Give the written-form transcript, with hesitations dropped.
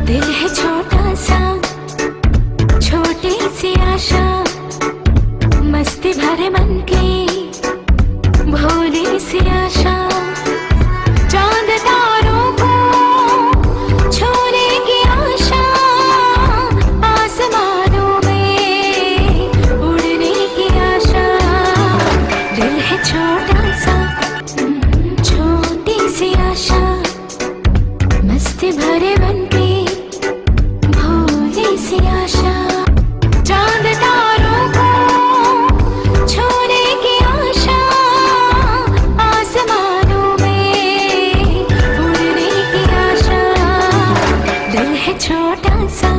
दिल है छोटा सा, छोटी सी आशा, मस्ती भरे मन की भोली सी आशा। चांद तारों को छूने की आशा, आसमानों में उड़ने की आशा। दिल है छोटा सा, छोटी सी आशा, मस्ती भरे मन की भोली सी आशा। चांद तारों को छूने की आशा, आसमानों में उड़ने की आशा। दिल है छोटा सा,